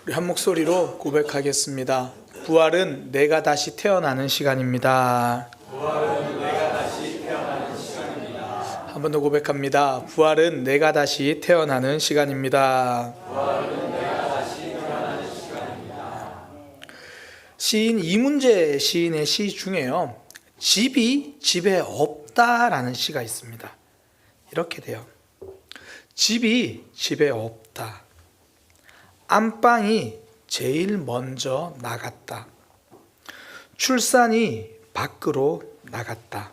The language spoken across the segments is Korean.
우리 한 목소리로 고백하겠습니다. 부활은 내가 다시 태어나는 시간입니다. 부활은 내가 다시 태어나는 시간입니다. 한 번 더 고백합니다. 부활은 내가 다시 태어나는 시간입니다. 부활은 내가 다시 태어나는 시간입니다. 시인 이문재 시인의 시 중에요, 집이 집에 없다라는 시가 있습니다. 이렇게 돼요. 집이 집에 없다. 안방이 제일 먼저 나갔다. 출산이 밖으로 나갔다.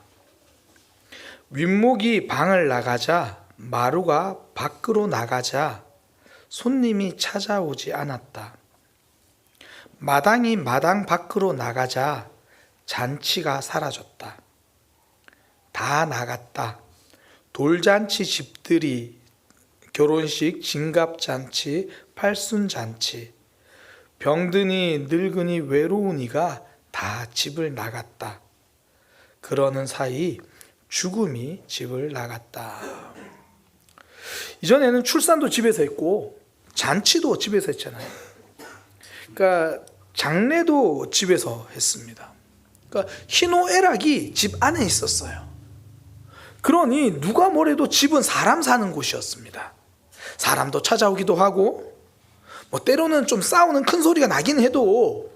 윗목이 방을 나가자 마루가 밖으로 나가자 손님이 찾아오지 않았다. 마당이 마당 밖으로 나가자 잔치가 사라졌다. 다 나갔다. 돌잔치 집들이, 결혼식, 진갑잔치, 팔순잔치, 병드니 늙으니 외로우니가 다 집을 나갔다. 그러는 사이 죽음이 집을 나갔다. 이전에는 출산도 집에서 했고 잔치도 집에서 했잖아요. 그러니까 장례도 집에서 했습니다. 그러니까 희노애락이 집 안에 있었어요. 그러니 누가 뭐래도 집은 사람 사는 곳이었습니다. 사람도 찾아오기도 하고, 뭐 때로는 좀 싸우는 큰 소리가 나긴 해도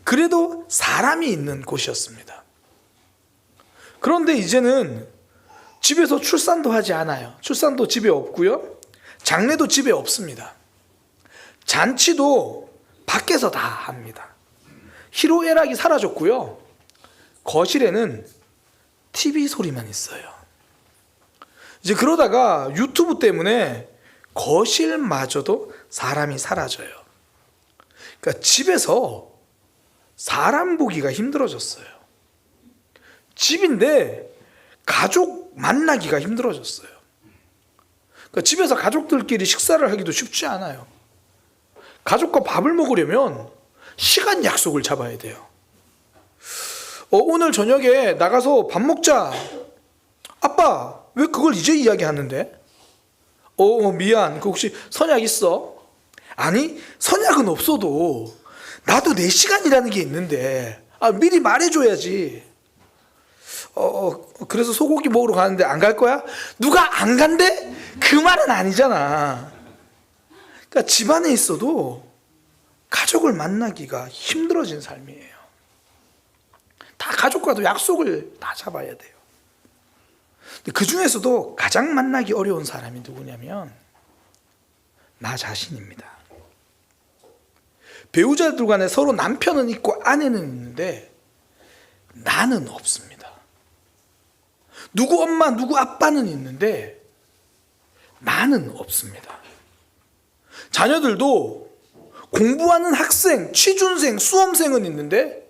그래도 사람이 있는 곳이었습니다. 그런데 이제는 집에서 출산도 하지 않아요. 출산도 집에 없고요, 장례도 집에 없습니다. 잔치도 밖에서 다 합니다. 희로애락이 사라졌고요, 거실에는 TV 소리만 있어요. 이제 그러다가 유튜브 때문에 거실마저도 사람이 사라져요. 그러니까 집에서 사람 보기가 힘들어졌어요. 집인데 가족 만나기가 힘들어졌어요. 그러니까 집에서 가족들끼리 식사를 하기도 쉽지 않아요. 가족과 밥을 먹으려면 시간 약속을 잡아야 돼요. 오늘 저녁에 나가서 밥 먹자. 아빠, 왜 그걸 이제 이야기하는데? 미안. 그 혹시 선약 있어? 아니, 선약은 없어도 나도 내 시간이라는 게 있는데 미리 말해줘야지. 그래서 소고기 먹으러 가는데 안 갈 거야? 누가 안 간대? 그 말은 아니잖아. 그러니까 집안에 있어도 가족을 만나기가 힘들어진 삶이에요. 다 가족과도 약속을 다 잡아야 돼요. 그 중에서도 가장 만나기 어려운 사람이 누구냐면 나 자신입니다. 배우자들 간에 서로 남편은 있고 아내는 있는데 나는 없습니다. 누구 엄마, 누구 아빠는 있는데 나는 없습니다. 자녀들도 공부하는 학생, 취준생, 수험생은 있는데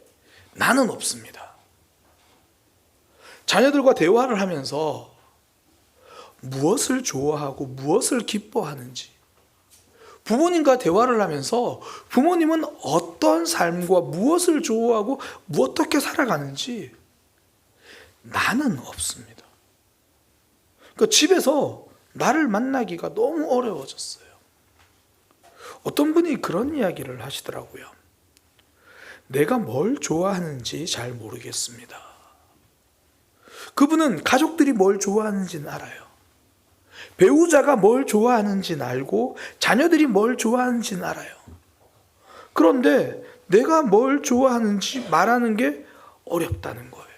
나는 없습니다. 자녀들과 대화를 하면서 무엇을 좋아하고 무엇을 기뻐하는지, 부모님과 대화를 하면서 부모님은 어떤 삶과 무엇을 좋아하고 어떻게 살아가는지 나는 없습니다. 그러니까 집에서 나를 만나기가 너무 어려워졌어요. 어떤 분이 그런 이야기를 하시더라고요. 내가 뭘 좋아하는지 잘 모르겠습니다. 그분은 가족들이 뭘 좋아하는지는 알아요. 배우자가 뭘 좋아하는지는 알고 자녀들이 뭘 좋아하는지는 알아요. 그런데 내가 뭘 좋아하는지 말하는 게 어렵다는 거예요.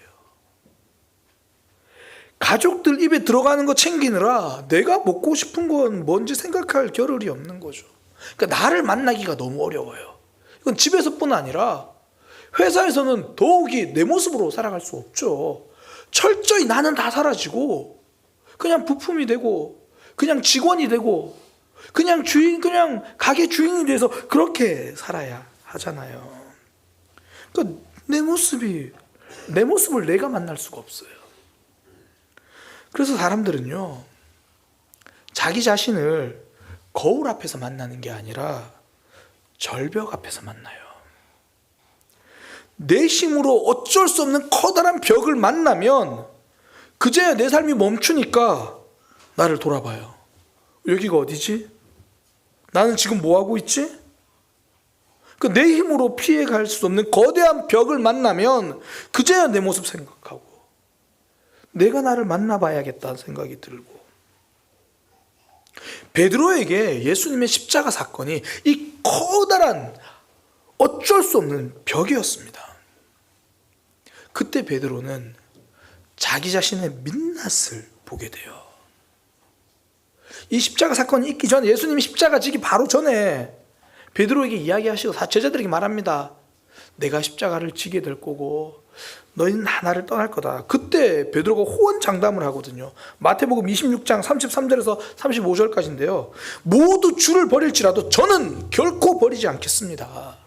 가족들 입에 들어가는 거 챙기느라 내가 먹고 싶은 건 뭔지 생각할 겨를이 없는 거죠. 그러니까 나를 만나기가 너무 어려워요. 이건 집에서뿐 아니라 회사에서는 더욱이 내 모습으로 살아갈 수 없죠. 철저히 나는 다 사라지고 그냥 부품이 되고 그냥 직원이 되고 그냥 가게 주인이 돼서 그렇게 살아야 하잖아요. 그러니까 내 모습을 내가 만날 수가 없어요. 그래서 사람들은요, 자기 자신을 거울 앞에서 만나는 게 아니라 절벽 앞에서 만나요. 내 힘으로 어쩔 수 없는 커다란 벽을 만나면 그제야 내 삶이 멈추니까 나를 돌아봐요. 여기가 어디지? 나는 지금 뭐 하고 있지? 그 내 힘으로 피해갈 수 없는 거대한 벽을 만나면 그제야 내 모습 생각하고 내가 나를 만나봐야겠다는 생각이 들고, 베드로에게 예수님의 십자가 사건이 이 커다란 어쩔 수 없는 벽이었습니다. 그때 베드로는 자기 자신의 민낯을 보게 돼요. 이 십자가 사건이 있기 전에, 예수님이 십자가 지기 바로 전에 베드로에게 이야기하시고 제자들에게 말합니다. 내가 십자가를 지게 될 거고 너희는 나를 떠날 거다. 그때 베드로가 호언장담을 하거든요. 마태복음 26장 33절에서 35절까지인데요. 모두 주를 버릴지라도 저는 결코 버리지 않겠습니다.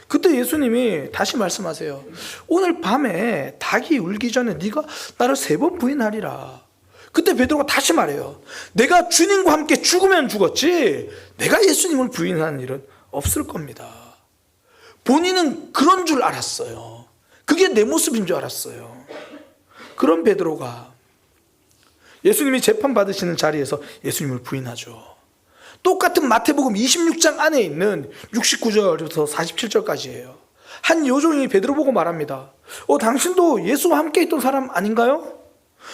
그때 예수님이 다시 말씀하세요. 오늘 밤에 닭이 울기 전에 네가 나를 3번 부인하리라. 그때 베드로가 다시 말해요. 내가 주님과 함께 죽으면 죽었지 내가 예수님을 부인하는 일은 없을 겁니다. 본인은 그런 줄 알았어요. 그게 내 모습인 줄 알았어요. 그런 베드로가 예수님이 재판받으시는 자리에서 예수님을 부인하죠. 똑같은 마태복음 26장 안에 있는 69절부터 47절까지예요. 한 요종이 베드로 보고 말합니다. 당신도 예수와 함께 있던 사람 아닌가요?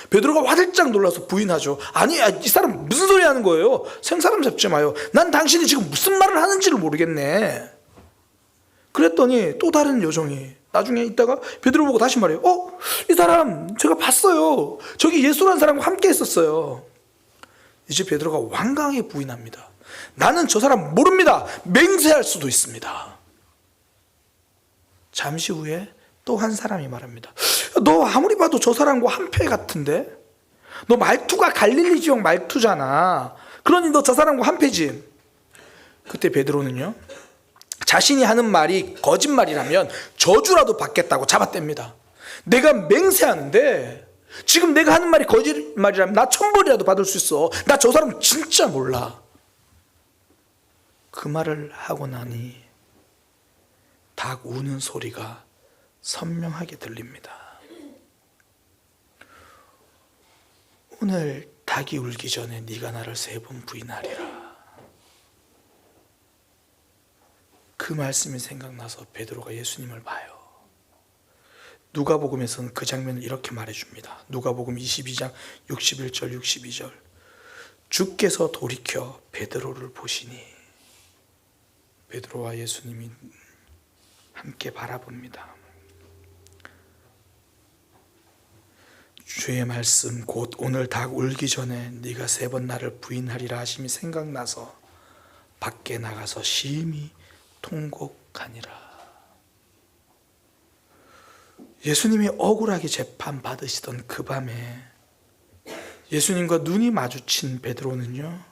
베드로가 화들짝 놀라서 부인하죠. 아니, 이 사람 무슨 소리 하는 거예요? 생사람 잡지 마요. 난 당신이 지금 무슨 말을 하는지를 모르겠네. 그랬더니 또 다른 요종이 나중에 있다가 베드로 보고 다시 말해요. 이 사람 제가 봤어요. 저기 예수라는 사람과 함께 있었어요. 이제 베드로가 완강하게 부인합니다. 나는 저 사람 모릅니다. 맹세할 수도 있습니다. 잠시 후에 또 한 사람이 말합니다. 너 아무리 봐도 저 사람과 한패 같은데? 너 말투가 갈릴리 지역 말투잖아. 그러니 너 저 사람과 한패지. 그때 베드로는요, 자신이 하는 말이 거짓말이라면 저주라도 받겠다고 잡아댑니다. 내가 맹세하는데 지금 내가 하는 말이 거짓말이라면 나 천벌이라도 받을 수 있어. 나 저 사람 진짜 몰라. 그 말을 하고 나니 닭 우는 소리가 선명하게 들립니다. 오늘 닭이 울기 전에 네가 나를 3번 부인하리라. 그 말씀이 생각나서 베드로가 예수님을 봐요. 누가복음에서는 그 장면을 이렇게 말해줍니다. 누가복음 22장 61절 62절. 주께서 돌이켜 베드로를 보시니, 베드로와 예수님이 함께 바라봅니다. 주의 말씀 곧 오늘 닭 울기 전에 네가 3번 나를 부인하리라 하심이 생각나서 밖에 나가서 심히 통곡하니라. 예수님이 억울하게 재판받으시던 그 밤에 예수님과 눈이 마주친 베드로는요,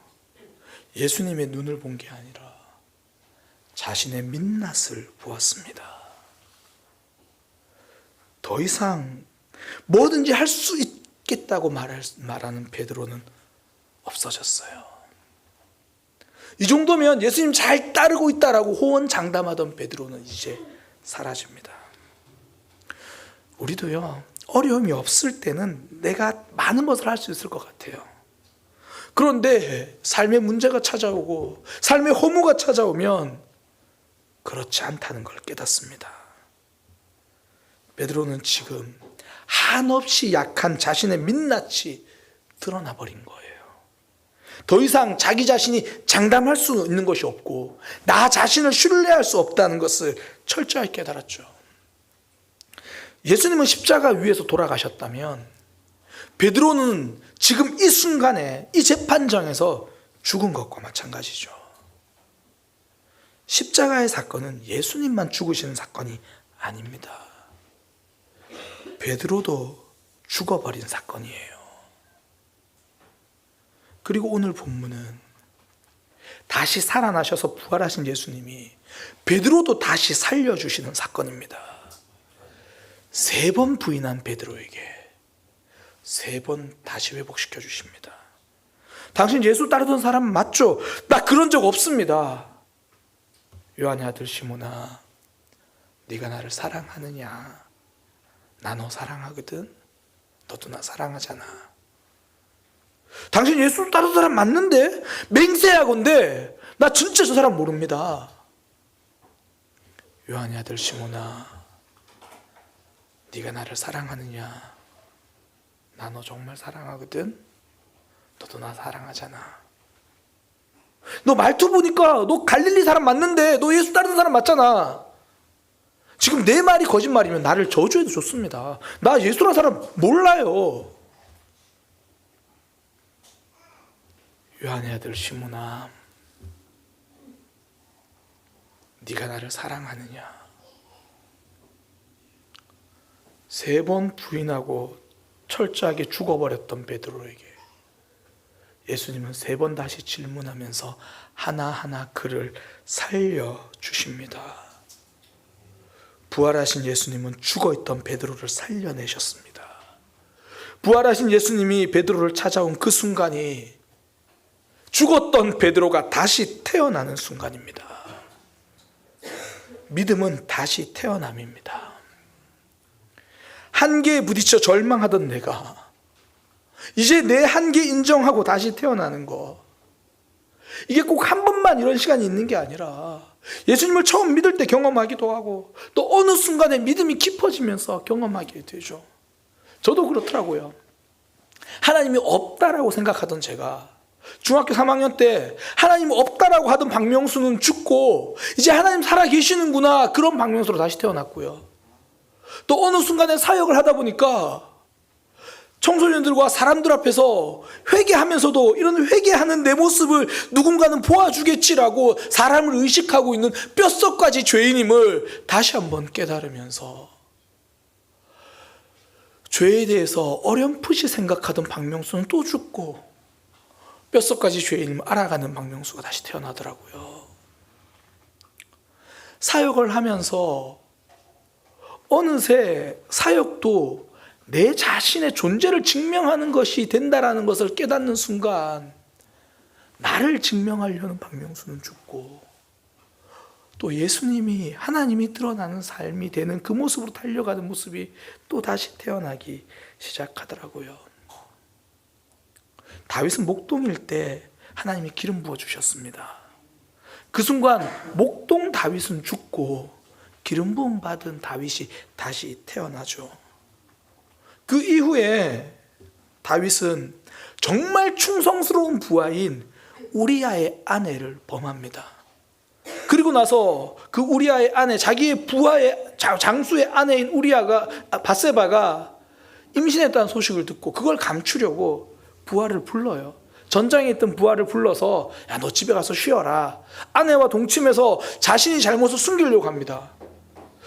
예수님의 눈을 본 게 아니라 자신의 민낯을 보았습니다. 더 이상 뭐든지 할 수 있겠다고 말하는 베드로는 없어졌어요. 이 정도면 예수님 잘 따르고 있다라고 호언장담하던 베드로는 이제 사라집니다. 우리도요, 어려움이 없을 때는 내가 많은 것을 할 수 있을 것 같아요. 그런데 삶의 문제가 찾아오고 삶의 허무가 찾아오면 그렇지 않다는 걸 깨닫습니다. 베드로는 지금 한없이 약한 자신의 민낯이 드러나 버린 거예요. 더 이상 자기 자신이 장담할 수 있는 것이 없고 나 자신을 신뢰할 수 없다는 것을 철저히 깨달았죠. 예수님은 십자가 위에서 돌아가셨다면 베드로는 지금 이 순간에 이 재판장에서 죽은 것과 마찬가지죠. 십자가의 사건은 예수님만 죽으시는 사건이 아닙니다. 베드로도 죽어버린 사건이에요. 그리고 오늘 본문은 다시 살아나셔서 부활하신 예수님이 베드로도 다시 살려주시는 사건입니다. 3번 부인한 베드로에게 3번 다시 회복시켜 주십니다. 당신 예수 따르던 사람 맞죠? 나 그런 적 없습니다. 요한의 아들 시몬아, 네가 나를 사랑하느냐? 나 너 사랑하거든. 너도 나 사랑하잖아. 당신 예수 따르던 사람 맞는데? 맹세하건대 나 진짜 저 사람 모릅니다. 요한의 아들 시몬아, 네가 나를 사랑하느냐? 나 너 정말 사랑하거든. 너도 나 사랑하잖아. 너 말투 보니까 너 갈릴리 사람 맞는데 너 예수 따르는 사람 맞잖아. 지금 내 말이 거짓말이면 나를 저주해도 좋습니다. 나 예수라는 사람 몰라요. 요한의 아들 시몬아, 네가 나를 사랑하느냐? 3번 부인하고 철저하게 죽어버렸던 베드로에게 예수님은 3번 다시 질문하면서 하나하나 그를 살려주십니다. 부활하신 예수님은 죽어있던 베드로를 살려내셨습니다. 부활하신 예수님이 베드로를 찾아온 그 순간이 죽었던 베드로가 다시 태어나는 순간입니다. 믿음은 다시 태어남입니다. 한계에 부딪혀 절망하던 내가 이제 내 한계 인정하고 다시 태어나는 거, 이게 꼭 한 번만 이런 시간이 있는 게 아니라 예수님을 처음 믿을 때 경험하기도 하고 또 어느 순간에 믿음이 깊어지면서 경험하게 되죠. 저도 그렇더라고요. 하나님이 없다라고 생각하던 제가 중학교 3학년 때 하나님 없다라고 하던 박명수는 죽고 이제 하나님 살아계시는구나, 그런 박명수로 다시 태어났고요. 또 어느 순간에 사역을 하다 보니까 청소년들과 사람들 앞에서 회개하면서도 이런 회개하는 내 모습을 누군가는 보아주겠지라고 사람을 의식하고 있는 뼛속까지 죄인임을 다시 한번 깨달으면서 죄에 대해서 어렴풋이 생각하던 박명수는 또 죽고 뼛속까지 죄인임을 알아가는 박명수가 다시 태어나더라고요. 사역을 하면서 어느새 사역도 내 자신의 존재를 증명하는 것이 된다라는 것을 깨닫는 순간 나를 증명하려는 박명수는 죽고 또 예수님이, 하나님이 드러나는 삶이 되는 그 모습으로 달려가는 모습이 또 다시 태어나기 시작하더라고요. 다윗은 목동일 때 하나님이 기름 부어주셨습니다. 그 순간 목동 다윗은 죽고 기름 부음 받은 다윗이 다시 태어나죠. 그 이후에 다윗은 정말 충성스러운 부하인 우리아의 아내를 범합니다. 그리고 나서 그 우리아의 아내, 자기의 부하의 장수의 아내인 바세바가 임신했다는 소식을 듣고 그걸 감추려고 부하를 불러요. 전장에 있던 부하를 불러서 야, 너 집에 가서 쉬어라. 아내와 동침해서 자신이 잘못을 숨기려고 합니다.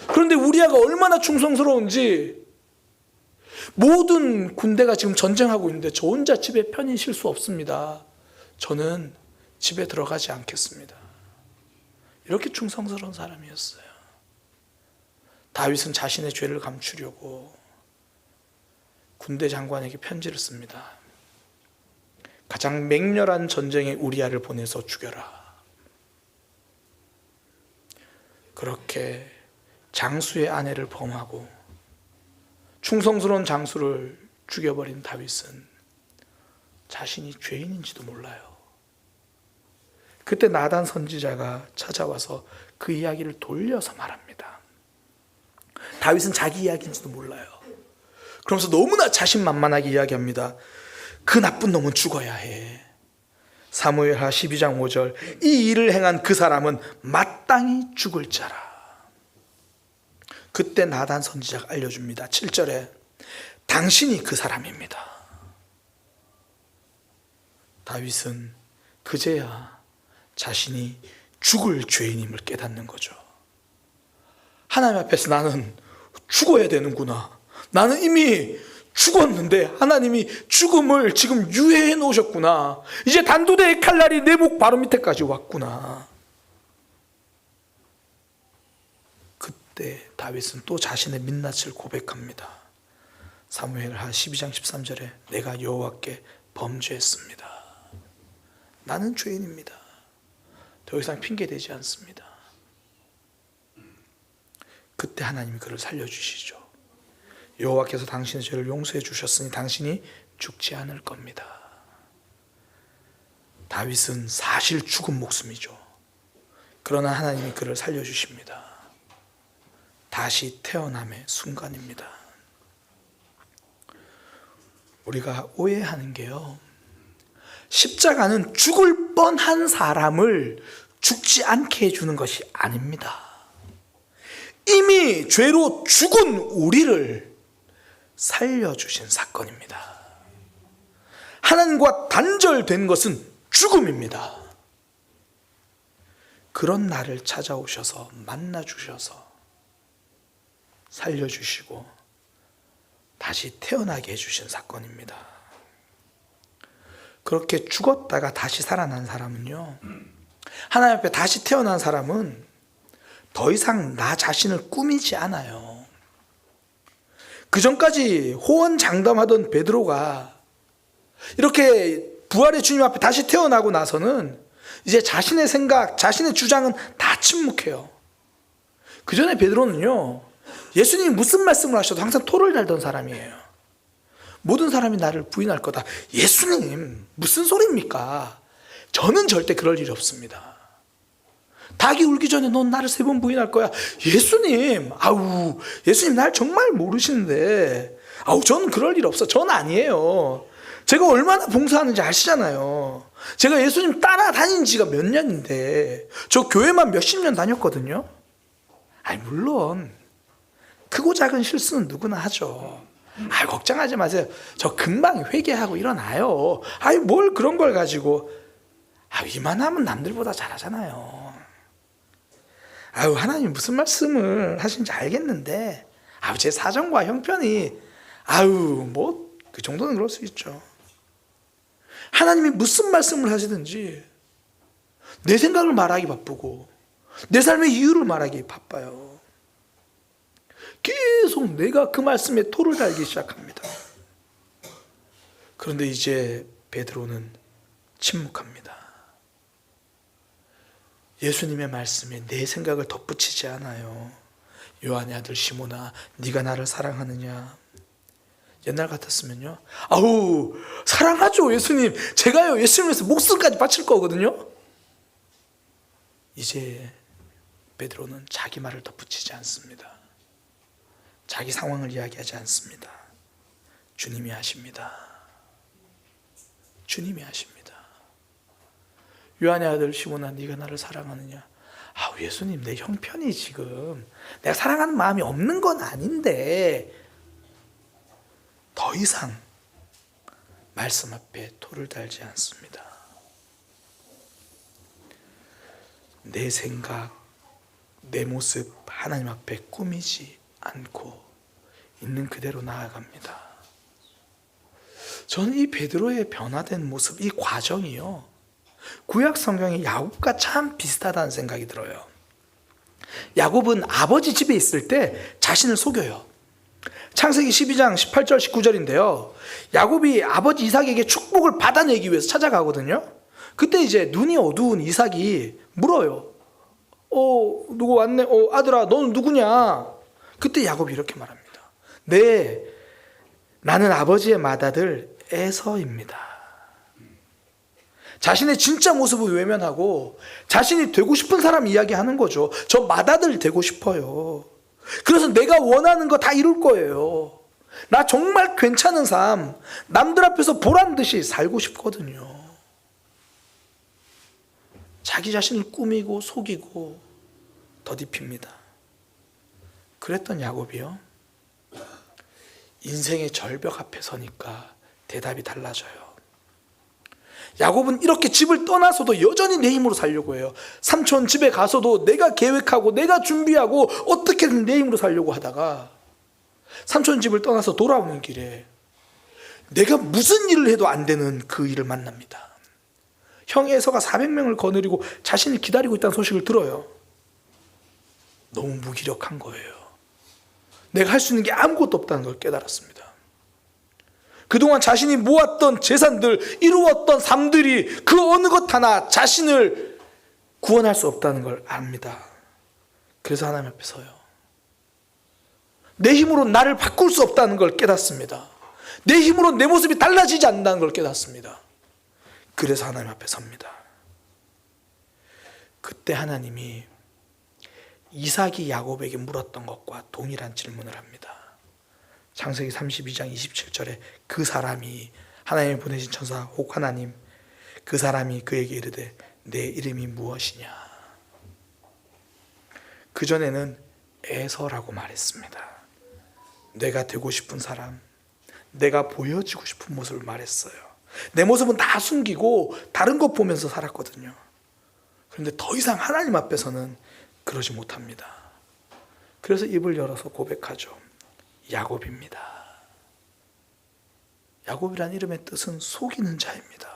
그런데 우리아가 얼마나 충성스러운지, 모든 군대가 지금 전쟁하고 있는데 저 혼자 집에 편히 쉴 수 없습니다. 저는 집에 들어가지 않겠습니다. 이렇게 충성스러운 사람이었어요. 다윗은 자신의 죄를 감추려고 군대 장관에게 편지를 씁니다. 가장 맹렬한 전쟁에 우리아를 보내서 죽여라. 그렇게 장수의 아내를 범하고 충성스러운 장수를 죽여버린 다윗은 자신이 죄인인지도 몰라요. 그때 나단 선지자가 찾아와서 그 이야기를 돌려서 말합니다. 다윗은 자기 이야기인지도 몰라요. 그러면서 너무나 자신만만하게 이야기합니다. 그 나쁜 놈은 죽어야 해. 사무엘하 12장 5절, 이 일을 행한 그 사람은 마땅히 죽을 자라. 그때 나단 선지자가 알려줍니다. 7절에 당신이 그 사람입니다. 다윗은 그제야 자신이 죽을 죄인임을 깨닫는 거죠. 하나님 앞에서 나는 죽어야 되는구나. 나는 이미 죽었는데 하나님이 죽음을 지금 유예해 놓으셨구나. 이제 단두대의 칼날이 내 목 바로 밑에까지 왔구나. 그때 다윗은 또 자신의 민낯을 고백합니다. 사무엘하 12장 13절에 내가 여호와께 범죄했습니다. 나는 죄인입니다. 더 이상 핑계대지 않습니다. 그때 하나님이 그를 살려주시죠. 여호와께서 당신의 죄를 용서해 주셨으니 당신이 죽지 않을 겁니다. 다윗은 사실 죽은 목숨이죠. 그러나 하나님이 그를 살려주십니다. 다시 태어남의 순간입니다. 우리가 오해하는 게요, 십자가는 죽을 뻔한 사람을 죽지 않게 해주는 것이 아닙니다. 이미 죄로 죽은 우리를 살려주신 사건입니다. 하나님과 단절된 것은 죽음입니다. 그런 나를 찾아오셔서 만나주셔서 살려주시고 다시 태어나게 해주신 사건입니다. 그렇게 죽었다가 다시 살아난 사람은요, 하나님 앞에 다시 태어난 사람은 더 이상 나 자신을 꾸미지 않아요. 그 전까지 호언장담하던 베드로가 이렇게 부활의 주님 앞에 다시 태어나고 나서는 이제 자신의 생각, 자신의 주장은 다 침묵해요. 그 전에 베드로는요, 예수님이 무슨 말씀을 하셔도 항상 토를 달던 사람이에요. 모든 사람이 나를 부인할 거다. 예수님, 무슨 소리입니까? 저는 절대 그럴 일이 없습니다. 닭이 울기 전에 넌 나를 3번 부인할 거야. 예수님, 예수님 날 정말 모르시는데, 저는 그럴 일 없어. 전 아니에요. 제가 얼마나 봉사하는지 아시잖아요. 제가 예수님 따라다닌 지가 몇 년인데, 저 교회만 몇십 년 다녔거든요. 물론 크고 작은 실수는 누구나 하죠. 걱정하지 마세요. 저 금방 회개하고 일어나요. 뭘 그런 걸 가지고. 이만하면 남들보다 잘하잖아요. 하나님 무슨 말씀을 하신지 알겠는데, 제 사정과 형편이, 그 정도는 그럴 수 있죠. 하나님이 무슨 말씀을 하시든지 내 생각을 말하기 바쁘고 내 삶의 이유를 말하기 바빠요. 계속 내가 그 말씀에 토를 달기 시작합니다. 그런데 이제 베드로는 침묵합니다. 예수님의 말씀에 내 생각을 덧붙이지 않아요. 요한의 아들 시몬아, 네가 나를 사랑하느냐? 옛날 같았으면요, 사랑하죠 예수님, 제가요 예수님 위해서 목숨까지 바칠 거거든요. 이제 베드로는 자기 말을 덧붙이지 않습니다. 자기 상황을 이야기하지 않습니다. 주님이 하십니다. 주님이 하십니다. 요한의 아들 시몬아, 네가 나를 사랑하느냐? 예수님, 내 형편이 지금 내가 사랑하는 마음이 없는 건 아닌데, 더 이상 말씀 앞에 토를 달지 않습니다. 내 생각, 내 모습 하나님 앞에 꾸미지 않고 있는 그대로 나아갑니다. 저는 이 베드로의 변화된 모습, 이 과정이요, 구약 성경의 야곱과 참 비슷하다는 생각이 들어요. 야곱은 아버지 집에 있을 때 자신을 속여요. 창세기 12장 18절 19절인데요, 야곱이 아버지 이삭에게 축복을 받아내기 위해서 찾아가거든요. 그때 이제 눈이 어두운 이삭이 물어요. 누구 왔네? 아들아, 너는 누구냐? 그때 야곱이 이렇게 말합니다. 네, 나는 아버지의 맏아들 에서입니다. 자신의 진짜 모습을 외면하고 자신이 되고 싶은 사람 이야기하는 거죠. 저 맏아들 되고 싶어요. 그래서 내가 원하는 거 다 이룰 거예요. 나 정말 괜찮은 삶, 남들 앞에서 보란 듯이 살고 싶거든요. 자기 자신을 꾸미고 속이고 더딥힙니다. 그랬던 야곱이요, 인생의 절벽 앞에 서니까 대답이 달라져요. 야곱은 이렇게 집을 떠나서도 여전히 내 힘으로 살려고 해요. 삼촌 집에 가서도 내가 계획하고 내가 준비하고 어떻게든 내 힘으로 살려고 하다가 삼촌 집을 떠나서 돌아오는 길에 내가 무슨 일을 해도 안 되는 그 일을 만납니다. 형 에서가 400명을 거느리고 자신을 기다리고 있다는 소식을 들어요. 너무 무기력한 거예요. 내가 할 수 있는 게 아무것도 없다는 걸 깨달았습니다. 그동안 자신이 모았던 재산들, 이루었던 삶들이 그 어느 것 하나 자신을 구원할 수 없다는 걸 압니다. 그래서 하나님 앞에 서요. 내 힘으로 나를 바꿀 수 없다는 걸 깨닫습니다. 내 힘으로 내 모습이 달라지지 않는다는 걸 깨닫습니다. 그래서 하나님 앞에 섭니다. 그때 하나님이 이삭이 야곱에게 물었던 것과 동일한 질문을 합니다. 창세기 32장 27절에 그 사람이, 하나님이 보내신 천사 혹 하나님, 그 사람이 그에게 이르되 내 이름이 무엇이냐. 그전에는 에서라고 말했습니다. 내가 되고 싶은 사람, 내가 보여지고 싶은 모습을 말했어요. 내 모습은 다 숨기고 다른 것 보면서 살았거든요. 그런데 더 이상 하나님 앞에서는 그러지 못합니다. 그래서 입을 열어서 고백하죠. 야곱입니다. 야곱이란 이름의 뜻은 속이는 자입니다.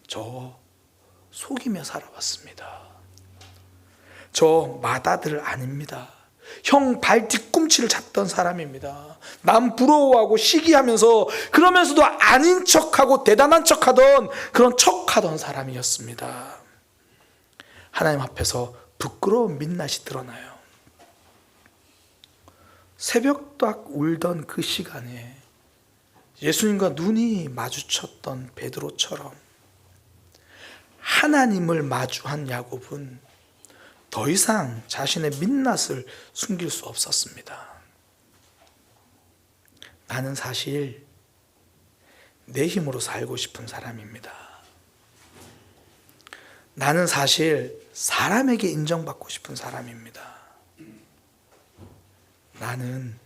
저 속이며 살아왔습니다. 저 맏아들 아닙니다. 형 발 뒤꿈치를 잡던 사람입니다. 남 부러워하고 시기하면서 그러면서도 아닌 척하고 대단한 척하던 그런 척하던 사람이었습니다. 하나님 앞에서 부끄러운 민낯이 드러나요. 새벽딱 울던 그 시간에 예수님과 눈이 마주쳤던 베드로처럼 하나님을 마주한 야곱은 더 이상 자신의 민낯을 숨길 수 없었습니다. 나는 사실 내 힘으로 살고 싶은 사람입니다. 나는 사실 사람에게 인정받고 싶은 사람입니다. 나는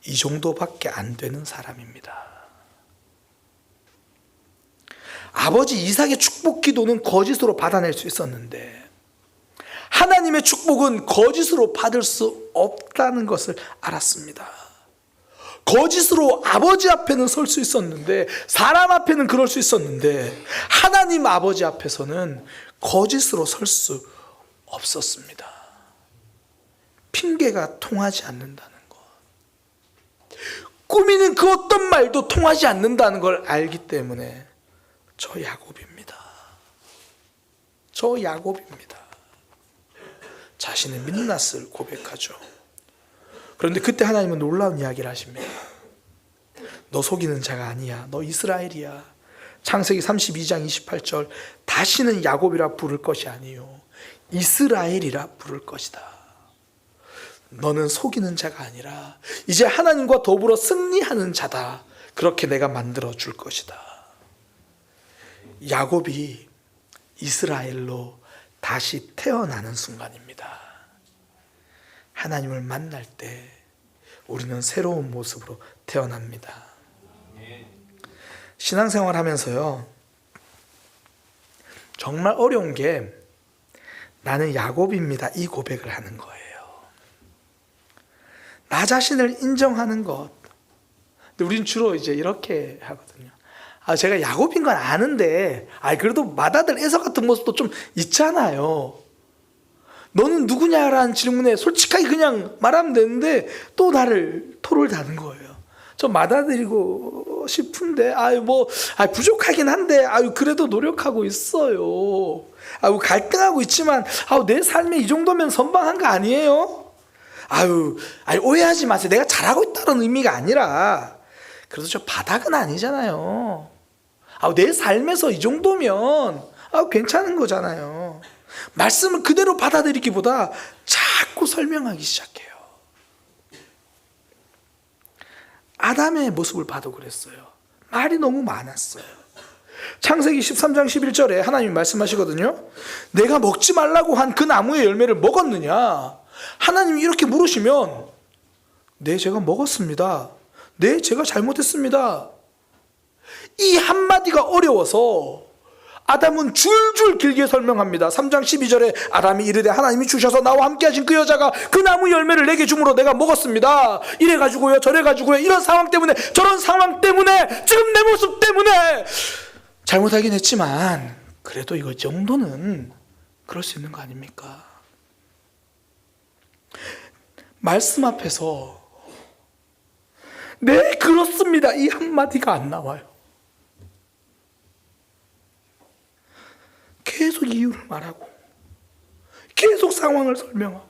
이 정도밖에 안 되는 사람입니다. 아버지 이삭의 축복 기도는 거짓으로 받아낼 수 있었는데 하나님의 축복은 거짓으로 받을 수 없다는 것을 알았습니다. 거짓으로 아버지 앞에는 설 수 있었는데, 사람 앞에는 그럴 수 있었는데 하나님 아버지 앞에서는 거짓으로 설 수 없었습니다. 핑계가 통하지 않는다는 것, 꾸미는 그 어떤 말도 통하지 않는다는 걸 알기 때문에 저 야곱입니다. 저 야곱입니다. 자신의 민낯을 고백하죠. 그런데 그때 하나님은 놀라운 이야기를 하십니다. 너 속이는 자가 아니야. 너 이스라엘이야. 창세기 32장 28절 다시는 야곱이라 부를 것이 아니요 이스라엘이라 부를 것이다. 너는 속이는 자가 아니라 이제 하나님과 더불어 승리하는 자다. 그렇게 내가 만들어 줄 것이다. 야곱이 이스라엘로 다시 태어나는 순간입니다. 하나님을 만날 때 우리는 새로운 모습으로 태어납니다. 신앙생활 하면서요, 정말 어려운 게 나는 야곱입니다. 이 고백을 하는 거예요. 나 자신을 인정하는 것. 근데 우리는 주로 이제 이렇게 하거든요. 제가 야곱인 건 아는데, 그래도 맏아들 에서 같은 모습도 좀 있잖아요. 너는 누구냐라는 질문에 솔직하게 그냥 말하면 되는데 또 나를 토를 다는 거예요. 저 맏아들이고 싶은데 부족하긴 한데 그래도 노력하고 있어요. 갈등하고 있지만 내 삶에 이 정도면 선방한 거 아니에요? 오해하지 마세요. 내가 잘하고 있다는 의미가 아니라 그래도 저 바닥은 아니잖아요. 내 삶에서 이 정도면 괜찮은 거잖아요. 말씀을 그대로 받아들이기보다 자꾸 설명하기 시작해요. 아담의 모습을 봐도 그랬어요. 말이 너무 많았어요. 창세기 13장 11절에 하나님이 말씀하시거든요. 내가 먹지 말라고 한 그 나무의 열매를 먹었느냐? 하나님이 이렇게 물으시면 네, 제가 먹었습니다. 네, 제가 잘못했습니다. 이 한마디가 어려워서 아담은 줄줄 길게 설명합니다. 3장 12절에 아담이 이르되 하나님이 주셔서 나와 함께 하신 그 여자가 그 나무 열매를 내게 주므로 내가 먹었습니다. 이래가지고요 저래가지고요 이런 상황 때문에 저런 상황 때문에 지금 내 모습 때문에 잘못하긴 했지만 그래도 이거 정도는 그럴 수 있는 거 아닙니까? 말씀 앞에서 네 그렇습니다 이 한마디가 안 나와요. 계속 이유를 말하고 계속 상황을 설명하고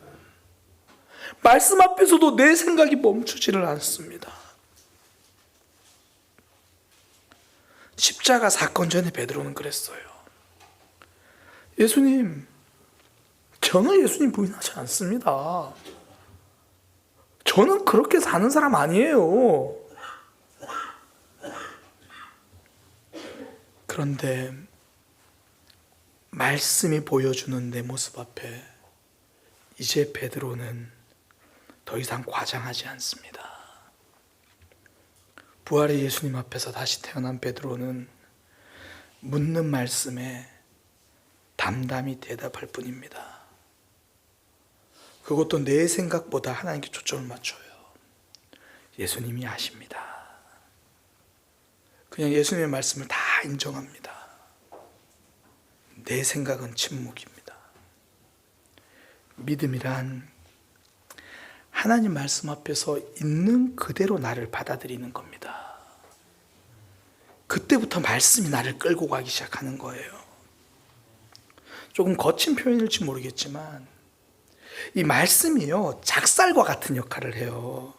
말씀 앞에서도 내 생각이 멈추지를 않습니다. 십자가 사건 전에 베드로는 그랬어요. 예수님, 저는 예수님 부인하지 않습니다. 저는 그렇게 사는 사람 아니에요. 그런데 말씀이 보여주는 내 모습 앞에 이제 베드로는 더 이상 과장하지 않습니다. 부활의 예수님 앞에서 다시 태어난 베드로는 묻는 말씀에 담담히 대답할 뿐입니다. 그것도 내 생각보다 하나님께 초점을 맞춰요. 예수님이 아십니다. 그냥 예수님의 말씀을 다 인정합니다. 내 생각은 침묵입니다. 믿음이란 하나님 말씀 앞에서 있는 그대로 나를 받아들이는 겁니다. 그때부터 말씀이 나를 끌고 가기 시작하는 거예요. 조금 거친 표현일지 모르겠지만 이 말씀이요, 작살과 같은 역할을 해요.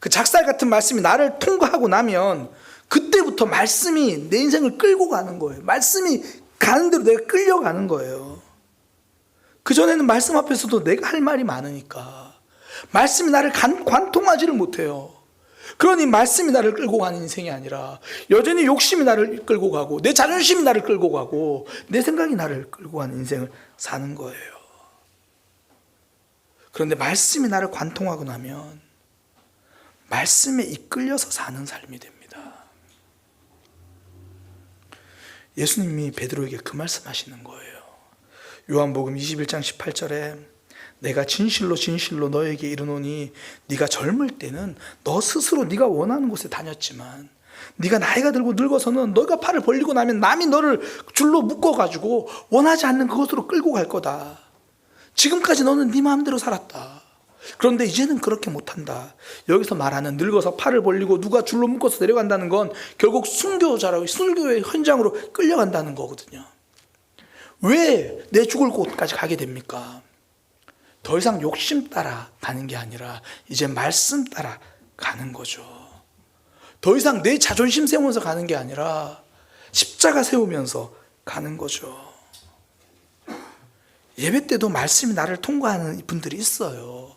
그 작살 같은 말씀이 나를 통과하고 나면 그때부터 말씀이 내 인생을 끌고 가는 거예요. 말씀이 가는 대로 내가 끌려가는 거예요. 그전에는 말씀 앞에서도 내가 할 말이 많으니까 말씀이 나를 관통하지를 못해요. 그러니 말씀이 나를 끌고 가는 인생이 아니라 여전히 욕심이 나를 끌고 가고 내 자존심이 나를 끌고 가고 내 생각이 나를 끌고 가는 인생을 사는 거예요. 그런데 말씀이 나를 관통하고 나면 말씀에 이끌려서 사는 삶이 됩니다. 예수님이 베드로에게 그 말씀하시는 거예요. 요한복음 21장 18절에 내가 진실로 진실로 너에게 이르노니 네가 젊을 때는 너 스스로 네가 원하는 곳에 다녔지만 네가 나이가 들고 늙어서는 너가 팔을 벌리고 나면 남이 너를 줄로 묶어가지고 원하지 않는 그것으로 끌고 갈 거다. 지금까지 너는 네 마음대로 살았다. 그런데 이제는 그렇게 못한다. 여기서 말하는 늙어서 팔을 벌리고 누가 줄로 묶어서 내려간다는 건 결국 순교의 현장으로 끌려간다는 거거든요. 왜 내 죽을 곳까지 가게 됩니까? 더 이상 욕심 따라 가는 게 아니라 이제 말씀 따라 가는 거죠. 더 이상 내 자존심 세우면서 가는 게 아니라 십자가 세우면서 가는 거죠. 예배 때도 말씀이 나를 통과하는 분들이 있어요.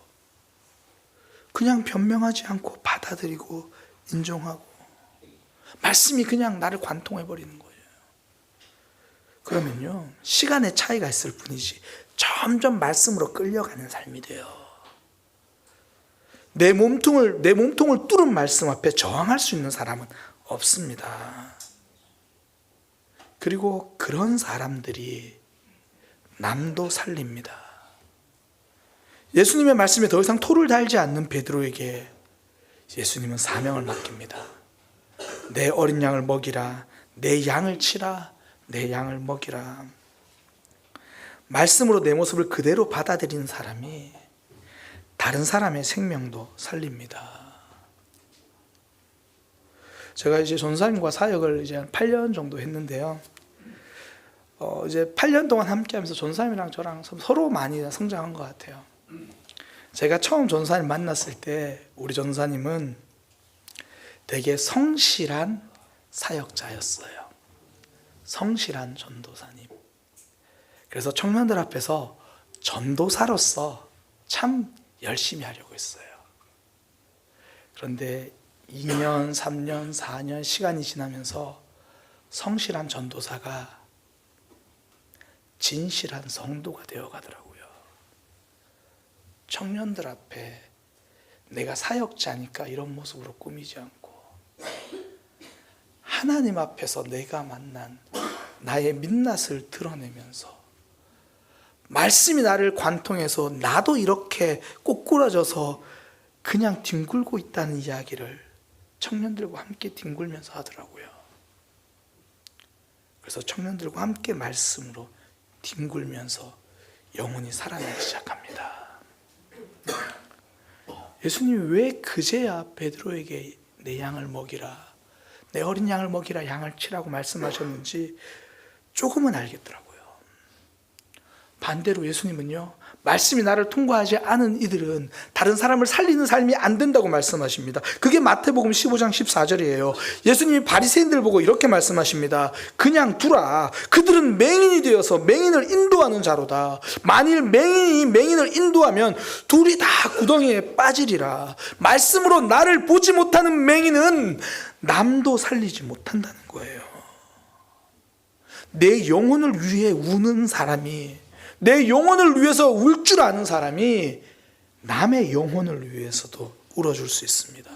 그냥 변명하지 않고 받아들이고 인정하고 말씀이 그냥 나를 관통해버리는 거예요. 그러면요, 시간의 차이가 있을 뿐이지 점점 말씀으로 끌려가는 삶이 돼요. 내 몸통을 뚫은 말씀 앞에 저항할 수 있는 사람은 없습니다. 그리고 그런 사람들이 남도 살립니다. 예수님의 말씀에 더 이상 토를 달지 않는 베드로에게 예수님은 사명을 맡깁니다. 내 어린 양을 먹이라, 내 양을 치라, 내 양을 먹이라. 말씀으로 내 모습을 그대로 받아들이는 사람이 다른 사람의 생명도 살립니다. 제가 이제 전사님과 사역을 이제 한 8년 정도 했는데요. 이제 8년 동안 함께하면서 전사님이랑 저랑 서로 많이 성장한 것 같아요. 제가 처음 전사님 만났을 때 우리 전사님은 되게 성실한 사역자였어요. 성실한 전도사님. 그래서 청년들 앞에서 전도사로서 참 열심히 하려고 했어요. 그런데 2년, 3년, 4년 시간이 지나면서 성실한 전도사가 진실한 성도가 되어가더라고요. 청년들 앞에 내가 사역자니까 이런 모습으로 꾸미지 않고 하나님 앞에서 내가 만난 나의 민낯을 드러내면서 말씀이 나를 관통해서 나도 이렇게 꼬꾸라져서 그냥 뒹굴고 있다는 이야기를 청년들과 함께 뒹굴면서 하더라고요. 그래서 청년들과 함께 말씀으로 뒹굴면서 영혼이 살아나기 시작합니다. 예수님이 왜 그제야 베드로에게 내 양을 먹이라, 내 어린 양을 먹이라, 양을 치라고 말씀하셨는지 조금은 알겠더라고요. 반대로 예수님은요, 말씀이 나를 통과하지 않은 이들은 다른 사람을 살리는 삶이 안 된다고 말씀하십니다. 그게 마태복음 15장 14절이에요. 예수님이 바리새인들 보고 이렇게 말씀하십니다. 그냥 두라. 그들은 맹인이 되어서 맹인을 인도하는 자로다. 만일 맹인이 맹인을 인도하면 둘이 다 구덩이에 빠지리라. 말씀으로 나를 보지 못하는 맹인은 남도 살리지 못한다는 거예요. 내 영혼을 위해 우는 사람이, 내 영혼을 위해서 울 줄 아는 사람이 남의 영혼을 위해서도 울어줄 수 있습니다.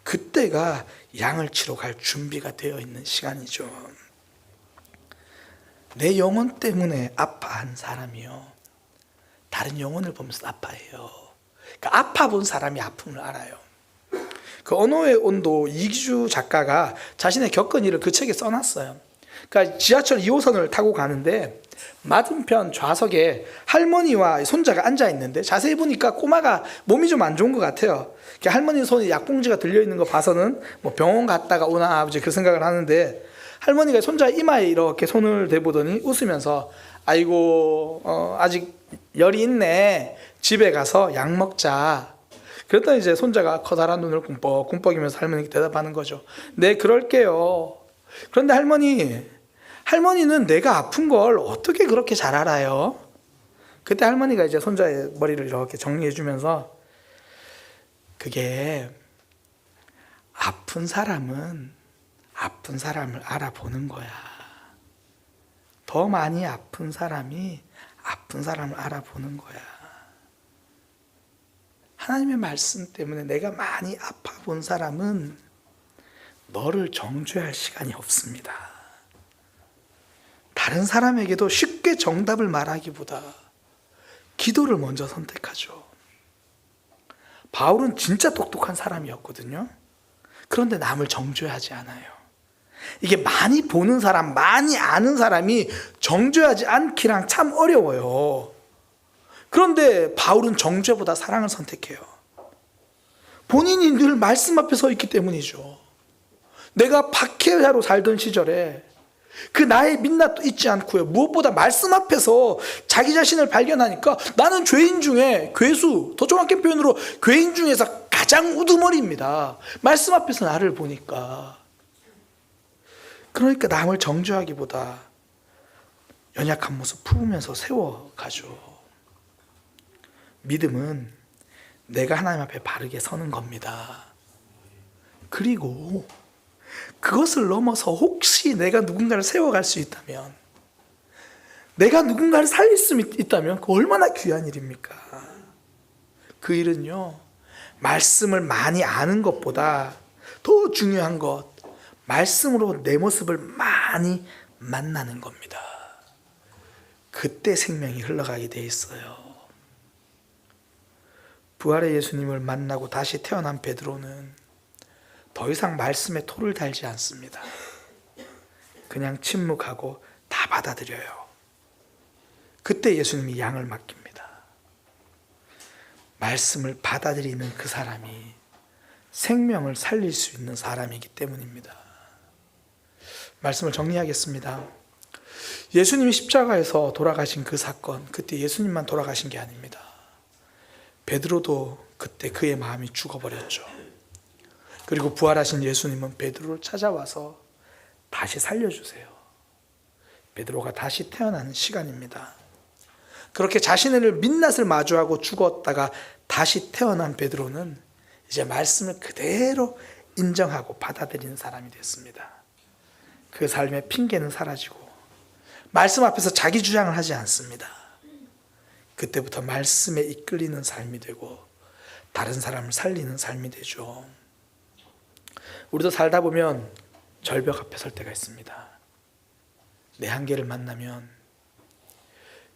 그때가 양을 치러 갈 준비가 되어 있는 시간이죠. 내 영혼 때문에 아파한 사람이요, 다른 영혼을 보면서 아파해요. 그러니까 아파본 사람이 아픔을 알아요. 그 언어의 온도 이기주 작가가 자신의 겪은 일을 그 책에 써놨어요. 그러니까 지하철 2호선을 타고 가는데 맞은편 좌석에 할머니와 손자가 앉아 있는데 자세히 보니까 꼬마가 몸이 좀 안 좋은 것 같아요. 할머니 손에 약봉지가 들려 있는 거 봐서는 뭐 병원 갔다가 오나 아버지 그 생각을 하는데, 할머니가 손자 이마에 이렇게 손을 대보더니 웃으면서 아이고 아직 열이 있네, 집에 가서 약 먹자. 그랬더니 이제 손자가 커다란 눈을 꿈뻑꿈뻑이면서 할머니께 대답하는 거죠. 네, 그럴게요. 그런데 할머니는 내가 아픈 걸 어떻게 그렇게 잘 알아요? 그때 할머니가 이제 손자의 머리를 이렇게 정리해 주면서, 그게 아픈 사람은 아픈 사람을 알아보는 거야. 더 많이 아픈 사람이 아픈 사람을 알아보는 거야. 하나님의 말씀 때문에 내가 많이 아파본 사람은 너를 정죄할 시간이 없습니다. 다른 사람에게도 쉽게 정답을 말하기보다 기도를 먼저 선택하죠. 바울은 진짜 똑똑한 사람이었거든요. 그런데 남을 정죄하지 않아요. 이게 많이 보는 사람, 많이 아는 사람이 정죄하지 않기랑 참 어려워요. 그런데 바울은 정죄보다 사랑을 선택해요. 본인이 늘 말씀 앞에 서 있기 때문이죠. 내가 박해자로 살던 시절에 그 나의 민낯도 잊지 않고요, 무엇보다 말씀 앞에서 자기 자신을 발견하니까 나는 죄인 중에 괴수, 더 정확한 표현으로 죄인 중에서 가장 우두머리입니다. 말씀 앞에서 나를 보니까. 그러니까 남을 정죄하기보다 연약한 모습 품으면서 세워가죠. 믿음은 내가 하나님 앞에 바르게 서는 겁니다. 그리고 그것을 넘어서 혹시 내가 누군가를 세워갈 수 있다면, 내가 누군가를 살릴 수 있다면 그 얼마나 귀한 일입니까? 그 일은요, 말씀을 많이 아는 것보다 더 중요한 것, 말씀으로 내 모습을 많이 만나는 겁니다. 그때 생명이 흘러가게 돼 있어요. 부활의 예수님을 만나고 다시 태어난 베드로는 더 이상 말씀에 토를 달지 않습니다. 그냥 침묵하고 다 받아들여요. 그때 예수님이 양을 맡깁니다. 말씀을 받아들이는 그 사람이 생명을 살릴 수 있는 사람이기 때문입니다. 말씀을 정리하겠습니다. 예수님이 십자가에서 돌아가신 그 사건, 그때 예수님만 돌아가신 게 아닙니다. 베드로도 그때 그의 마음이 죽어버렸죠. 그리고 부활하신 예수님은 베드로를 찾아와서 다시 살려주세요. 베드로가 다시 태어나는 시간입니다. 그렇게 자신을 민낯을 마주하고 죽었다가 다시 태어난 베드로는 이제 말씀을 그대로 인정하고 받아들이는 사람이 됐습니다. 그 삶의 핑계는 사라지고 말씀 앞에서 자기 주장을 하지 않습니다. 그때부터 말씀에 이끌리는 삶이 되고 다른 사람을 살리는 삶이 되죠. 우리도 살다 보면 절벽 앞에 설 때가 있습니다. 내 한계를 만나면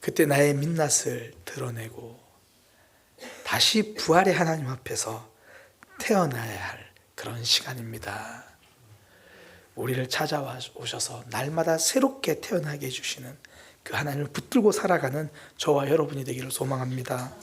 그때 나의 민낯을 드러내고 다시 부활의 하나님 앞에서 태어나야 할 그런 시간입니다. 우리를 찾아와 오셔서 날마다 새롭게 태어나게 해주시는 그 하나님을 붙들고 살아가는 저와 여러분이 되기를 소망합니다.